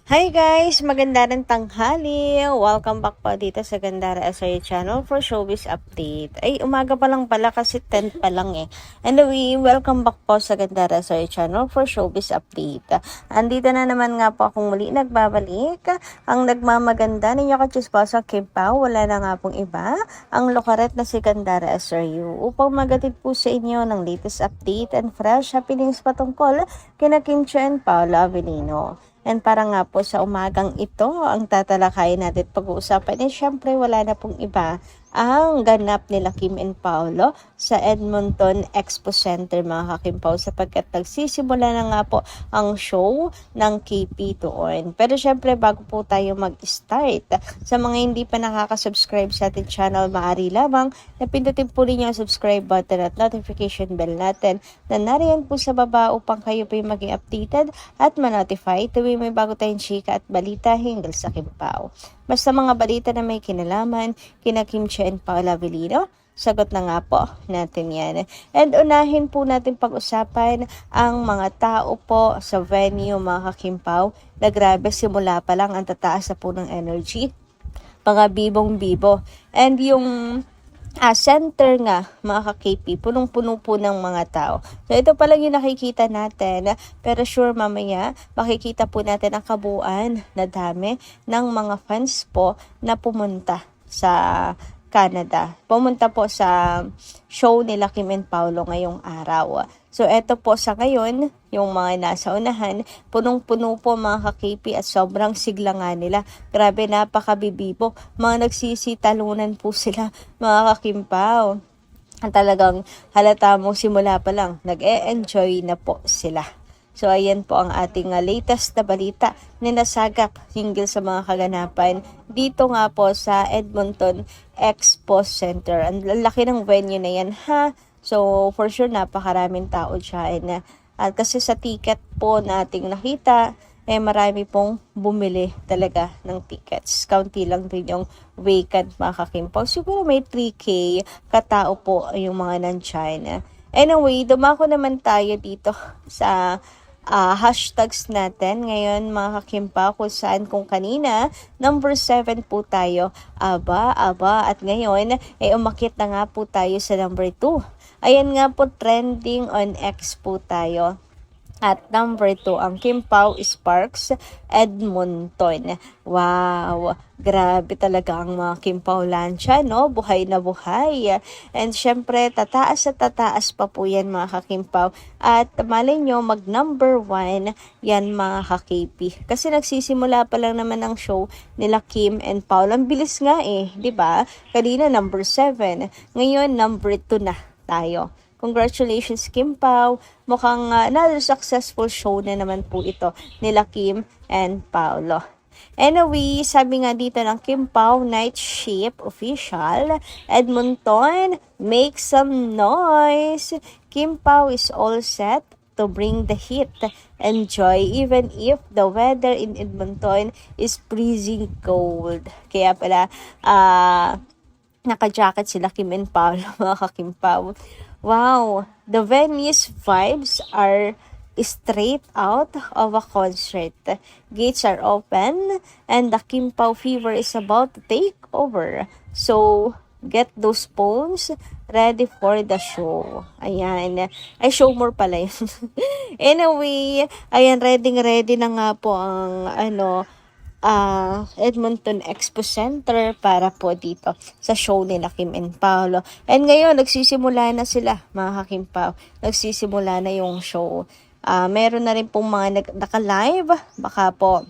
Hi guys! Magandang tanghali! Welcome back po dito sa Gandara SRA channel for showbiz update. Ay, umaga pa lang pala kasi 10 pa lang eh. Anyway, welcome back po sa Gandara SRA channel for showbiz update. Andito na naman nga po akong muli nagbabalik. Ang nagmamaganda ninyo kachisposa Kim Pao, wala na nga pong iba. Ang lokaret na si Gandara SRU upang magatid po sa inyo ng latest update and fresh happenings patungkol kina Kim Chiu and Paolo Avellino. And para nga po sa umagang ito, ang tatalakayin natin pag-uusapan eh syempre wala na pong iba ang ganap nila Kim and Paolo sa Edmonton Expo Center mga kakimpaw sapagkat nagsisimula na nga po ang show ng KP doon. Pero syempre bago po tayo mag-start, sa mga hindi pa nakaka-subscribe sa ating channel, maaari lamang na pindutin po ninyo ang subscribe button at notification bell natin na nariyan po sa baba upang kayo po yung maging updated at ma-notify tuwing may bago tayong chika at balita hinggil sa Kimpaw. Basta mga balita na may kinalaman, kina Kim Chiu and Paolo Avellino, sagot na nga po natin yan. And unahin po natin pag-usapan ang mga tao po sa venue mga kakimpaw na grabe simula pa lang ang tataas na po ng energy. Mga bibong-bibo. And yung center nga, mga ka-KP, punong-puno po ng mga tao. So, ito pa lang yung nakikita natin. Pero sure, mamaya, makikita po natin ang kabuuan na dami ng mga fans po na pumunta sa Canada. Pumunta po sa show nila Kim and Paolo ngayong araw. So, eto po sa ngayon, yung mga nasa unahan, punong-puno po mga ka-KP at sobrang sigla nga nila. Grabe, napakabibibo. Mga nagsisitalunan po sila, mga kakimpaw. Ang talagang halata mo simula pa lang, nag-e-enjoy na po sila. So, ayan po ang ating latest na balita na nasagap hinggil sa mga kaganapan dito nga po sa Edmonton Expo Center. Ang laki ng venue na yan, ha? So, for sure, napakaraming tao dyan. At kasi sa ticket po nating nakita, marami pong bumili talaga ng tickets. Kaunti lang din yung vacant mga kakimpaw. Siguro may 3K katao po yung mga nandyan. Anyway, dumako naman tayo dito sa hashtags natin ngayon mga kakimpaw kung kanina number 7 po tayo aba at ngayon umakit na nga po tayo sa number 2. Ayan nga po, trending on X po tayo. At number 2, ang Kim Pao Sparks Edmonton. Wow, grabe talaga ang mga Kim Pao lansya, no? Buhay na buhay. And syempre, tataas at tataas pa po yan mga kakimpaw. At malay nyo, mag number 1 yan mga ka-KP. Kasi nagsisimula pa lang naman ang show nila Kim and Paul. Ang bilis nga di ba? Kanina number 7. Ngayon, number 2 na tayo. Congratulations Kim Pao. Mukhang another successful show na naman po ito nila Kim and Paolo. Anyway, sabi nga dito ng Kim Pao Night Ship Official, Edmonton, make some noise. Kim Pao is all set to bring the heat and joy even if the weather in Edmonton is freezing cold. Kaya pala, naka-jacket sila Kim and Paolo, mga kakimpaw. Wow, the venue's vibes are straight out of a concert. Gates are open and the Kim Pao fever is about to take over. So, get those phones ready for the show. Ayan. Ay, show more pala yun. Anyway, ayan, ready na nga po ang Edmonton Expo Center para po dito sa show nila Kim and Paolo. And ngayon, nagsisimula na sila, mga kakimpaw. Nagsisimula na yung show. Meron na rin pong mga naka-live. Baka po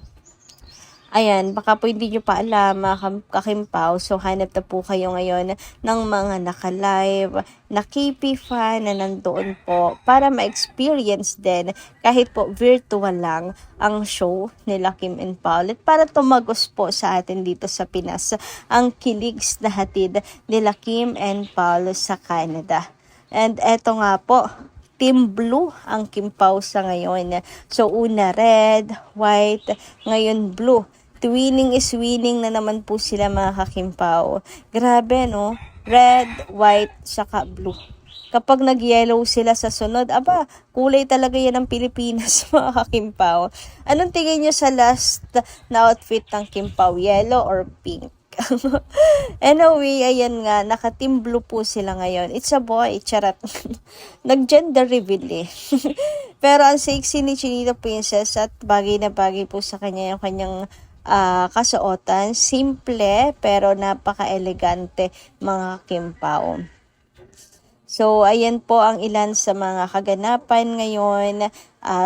hindi nyo pa alam mga kakimpaw. So, hanap na po kayo ngayon ng mga naka-live na KP fan na nandoon po para ma-experience din kahit po virtual lang ang show nila Kim and Paul. At para tumagos po sa atin dito sa Pinas ang kiligs na hatid nila Kim and Paul sa Canada. And eto nga po, Team Blue ang Kim Pao sa ngayon. So, una red, white, ngayon blue. Twinning is winning na naman po sila mga kakimpaw. Grabe, no? Red, white, saka blue. kapag nag-yellow sila sa sunod, aba, kulay talaga yan ng Pilipinas, mga kakimpaw. Anong tingin nyo sa last na outfit ng Kimpaw? Yellow or pink? Anyway, ayan nga, naka-team blue po sila ngayon. It's a boy, charot. Nag-gender reveal eh. Pero ang sexy ni Chinito Princess at bagay na bagay po sa kanya yung kanyang kasuotan. Simple pero napaka-elegante, mga Kimpaw. So, ayan po ang ilan sa mga kaganapan ngayon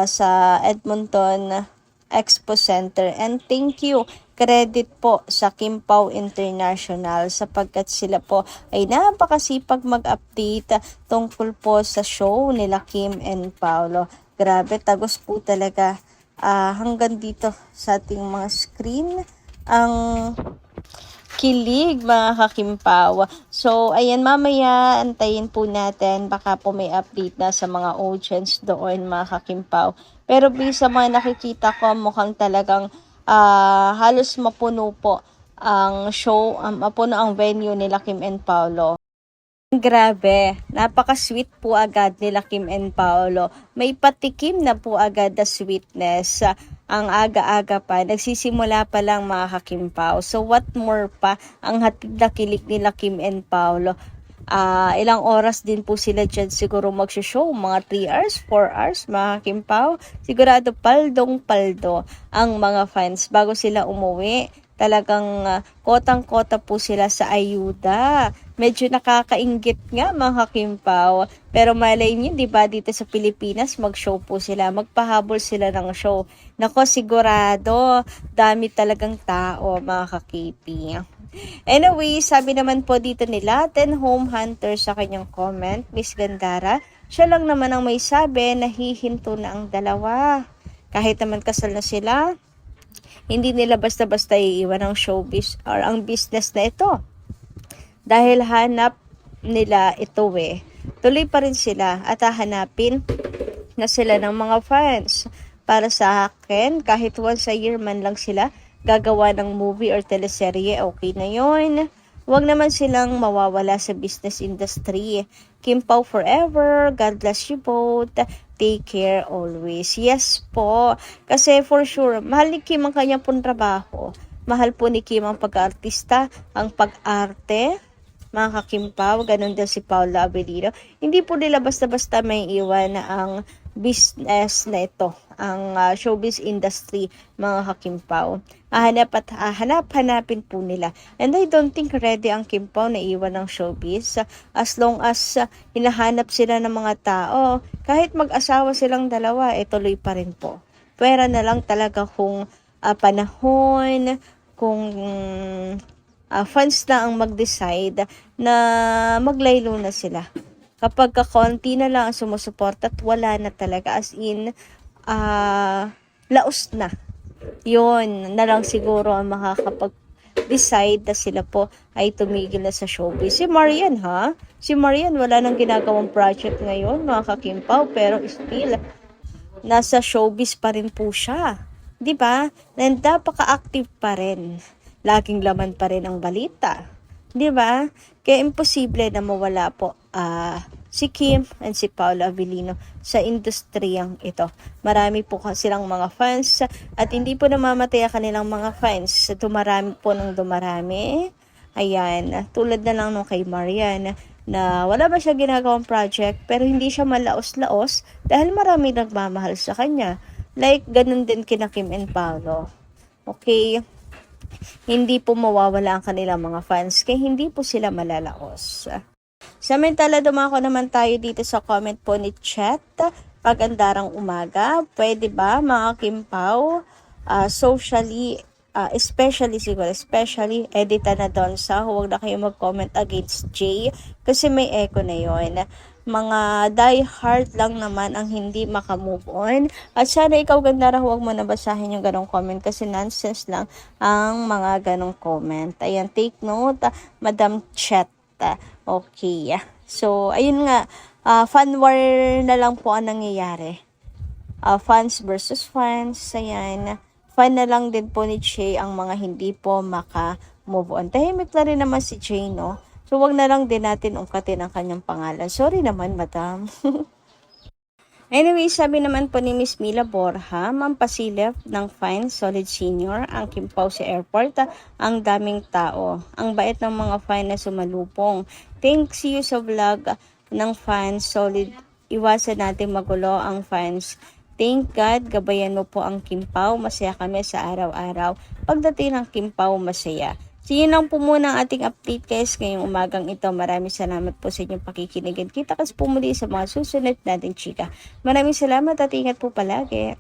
sa Edmonton Expo Center. And thank you, credit po sa Kimpaw International sapagkat sila po ay napakasipag mag-update tungkol po sa show nila Kim and Paolo. Grabe, tagos po talaga hanggang dito sa ating mga screen ang kilig, mga kakimpaw. So, ayan, mamaya antayin po natin. Baka po may update na sa mga audience doon, mga kakimpaw. Pero bisa mga nakikita ko, mukhang talagang halos mapuno po ang show, mapuno ang venue nila Kim and Paolo. Grabe, napaka-sweet po agad nila Kim and Paolo. May patikim na po agad na sweetness. Ang aga-aga pa, nagsisimula pa lang, mga kakimpaw. So what more pa ang hatid na kilig nila Kim and Paolo. Ilang oras din po sila dyan siguro mag-show, mga 3 hours, 4 hours, mga Kimpaw. Sigurado paldong-paldo ang mga fans bago sila umuwi. Talagang kotang-kota po sila sa ayuda. Medyo nakakainggit nga, mga Kimpaw. Pero malay niyo, di ba, dito sa Pilipinas, mag-show po sila. Magpahabol sila ng show. Nako, sigurado, dami talagang tao, mga kakipi. Anyway, sabi naman po dito ni Latin Home Hunter sa kanyang comment, Miss Gandara, siya lang naman ang may sabi na hihinto na ang dalawa. Kahit naman kasal na sila, hindi nila basta-basta iiwan ang showbiz or ang business na ito. Dahil hanap nila ito eh. Tuloy pa rin sila at hahanapin na sila ng mga fans. Para sa akin, kahit once a year man lang sila gagawa ng movie or teleserye, okay na yon. Huwag naman silang mawawala sa business industry. Kimpaw forever. God bless you both. Take care always. Yes po. Kasi for sure, mahal ni Kim ang kanyang pong trabaho. Mahal po ni Kim ang pag-artista, ang pag-arte. Mga kakimpaw, ganun din si Paula Avellino. Hindi po nila basta-basta may iwan ang business na ito, ang showbiz industry, mga kakimpaw. Hanapin po nila. And I don't think ready ang Kimpaw na iwan ng showbiz. As long as hinahanap sila ng mga tao, kahit mag-asawa silang dalawa, tuloy pa rin po. Pwera na lang talaga kung panahon, kung fans na ang mag-decide na maglaylo na sila. Kapag kakonti na lang ang sumusuporta at wala na talaga, as in, laos na. Yun na lang siguro ang makakapag-decide na sila po ay tumigil na sa showbiz. Si Marian Si Marian wala nang ginagawang project ngayon, mga kakimpaw, pero still, nasa showbiz pa rin po siya. Diba? And napaka-active pa rin. Laging laman pa rin ang balita. Diba? Kaya imposible na mawala po si Kim and si Paula Avellino sa industriyang ito. Marami po silang mga fans at hindi po namamatay ang kanilang mga fans. Dumarami po ng dumarami. Ayan, tulad na lang nung kay Marian na wala ba siya ginagawang project pero hindi siya malaos-laos dahil marami nagmamahal sa kanya. Like, ganun din kina Kim and Paolo. Okay? Hindi po mawawala ang kanilang mga fans kaya hindi po sila malalaos. Samantala, dumako naman tayo dito sa comment po ni Chat. Pagandarang umaga. Pwede ba, mga Kimpaw, socially, especially, edita na doon sa huwag na kayo mag-comment against Jay kasi may echo na yon. Mga die-hard lang naman ang hindi makamove on. At sana ikaw, Gandara, huwag mo nabasahin yung ganong comment kasi nonsense lang ang mga ganong comment. Ayan, take note, Madam Chat. Okay. So, ayun nga, fan war na lang po ang nangyayari. Fans versus fans, ayan. Fan na lang din po ni Jay ang mga hindi po maka-move on. Tahimik na rin naman si Jay, no? So, wag na lang din natin ungkatin ang kanyang pangalan. Sorry naman, madam. Anyway, sabi naman po ni Miss Mila Borja, mampasilip ng Fine Solid Senior, ang Kimpaw sa airport, ang daming tao. Ang bait ng mga fine na sumalupong. Thanks you sa vlog ng Fine Solid. Iwasan natin magulo ang fans. Thank God, gabayan mo po ang Kimpaw. Masaya kami sa araw-araw. Pagdating ng Kimpaw, masaya. So, yun lang po muna ang ating update guys ngayong umagang ito. Maraming salamat po sa inyong pakikinig. Kita kas po muli sa mga susunod natin chika. Maraming salamat at ingat po palagi.